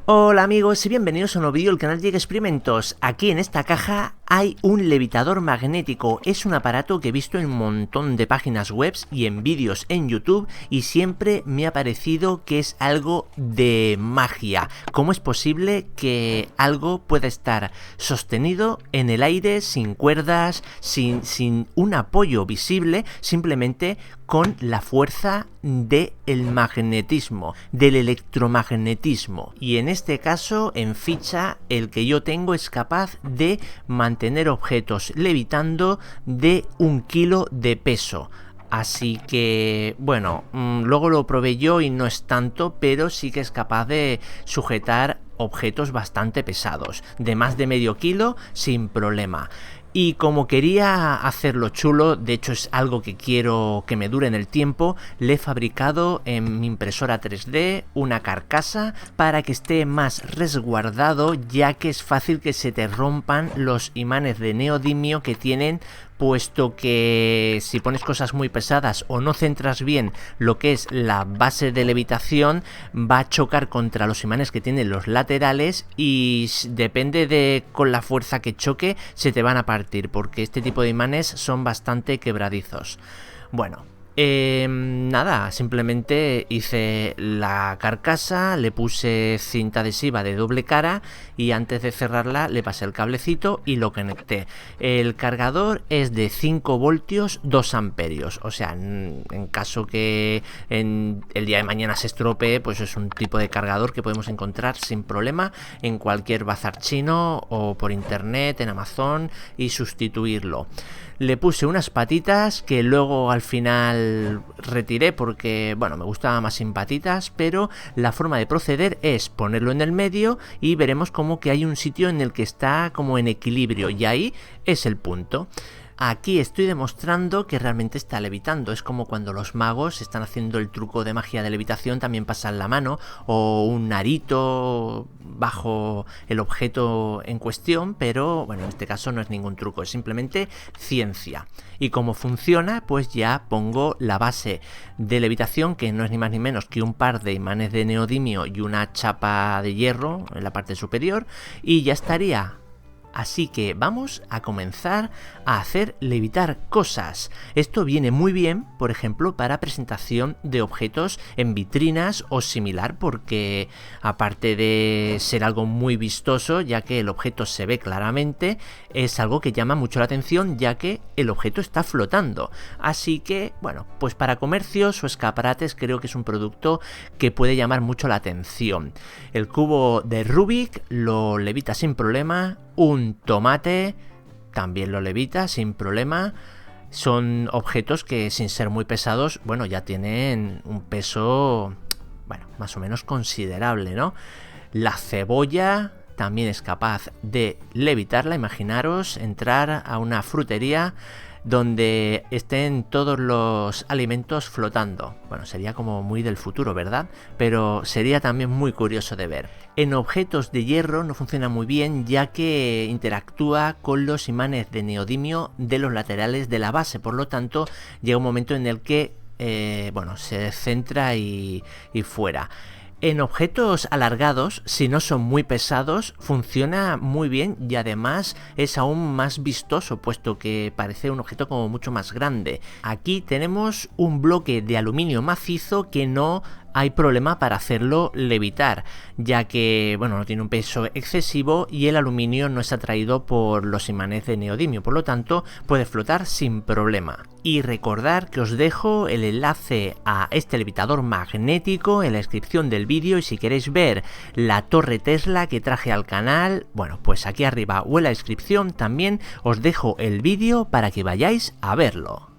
Hola amigos y bienvenidos a un nuevo vídeo del canal Llega Experimentos. Aquí en esta caja hay un levitador magnético. Es un aparato que he visto en un montón de páginas web y en vídeos en YouTube y siempre me ha parecido que es algo de magia. ¿Cómo es posible que algo pueda estar sostenido en el aire sin cuerdas, sin un apoyo visible, simplemente con la fuerza del magnetismo, del electromagnetismo? Y en este caso, en ficha, el que yo tengo es capaz de mantener objetos levitando de 1 kilo de peso. Así que, bueno, luego lo probé yo y no es tanto, pero sí que es capaz de sujetar objetos bastante pesados, de más de medio kilo sin problema. Y como quería hacerlo chulo, de hecho es algo que quiero que me dure en el tiempo, le he fabricado en mi impresora 3D una carcasa para que esté más resguardado, ya que es fácil que se te rompan los imanes de neodimio que tienen, puesto que si pones cosas muy pesadas o no centras bien lo que es la base de levitación, va a chocar contra los imanes que tienen los laterales y depende de con la fuerza que choque se te van a partir, porque este tipo de imanes son bastante quebradizos. Bueno, nada, simplemente hice la carcasa, le puse cinta adhesiva de doble cara y antes de cerrarla le pasé el cablecito y lo conecté. El cargador es de 5 voltios 2 amperios, o sea, en caso que el día de mañana se estropee, pues es un tipo de cargador que podemos encontrar sin problema en cualquier bazar chino o por internet en Amazon y sustituirlo. Le puse unas patitas que luego al final retiré porque, bueno, me gustaba más sin patitas, pero la forma de proceder es ponerlo en el medio y veremos como que hay un sitio en el que está como en equilibrio y ahí es el punto. Aquí estoy demostrando que realmente está levitando. Es como cuando los magos están haciendo el truco de magia de levitación, también pasan la mano o un arito bajo el objeto en cuestión, pero bueno, en este caso no es ningún truco, es simplemente ciencia. Y como funciona, pues ya pongo la base de levitación, que no es ni más ni menos que un par de imanes de neodimio y una chapa de hierro en la parte superior, y ya estaría. Así que vamos a comenzar a hacer levitar cosas. Esto viene muy bien, por ejemplo, para presentación de objetos en vitrinas o similar, porque aparte de ser algo muy vistoso, ya que el objeto se ve claramente, es algo que llama mucho la atención, ya que el objeto está flotando. Así que, bueno, pues para comercios o escaparates creo que es un producto que puede llamar mucho la atención. El cubo de Rubik lo levita sin problema. Un tomate también lo levita sin problema. Son objetos que, sin ser muy pesados, bueno, ya tienen un peso, bueno, más o menos considerable, ¿no? La cebolla también es capaz de levitarla. Imaginaros entrar a una frutería donde estén todos los alimentos flotando. Bueno, sería como muy del futuro, ¿verdad? Pero sería también muy curioso de ver. En objetos de hierro no funciona muy bien, ya que interactúa con los imanes de neodimio de los laterales de la base. Por lo tanto, llega un momento en el que bueno, se centra y fuera. En objetos alargados, si no son muy pesados, funciona muy bien y además es aún más vistoso, puesto que parece un objeto como mucho más grande. Aquí tenemos un bloque de aluminio macizo que no hay problema para hacerlo levitar, ya que, bueno, no tiene un peso excesivo y el aluminio no es atraído por los imanes de neodimio, por lo tanto puede flotar sin problema. Y recordar que os dejo el enlace a este levitador magnético en la descripción del vídeo, y si queréis ver la torre Tesla que traje al canal, bueno, pues aquí arriba o en la descripción también os dejo el vídeo para que vayáis a verlo.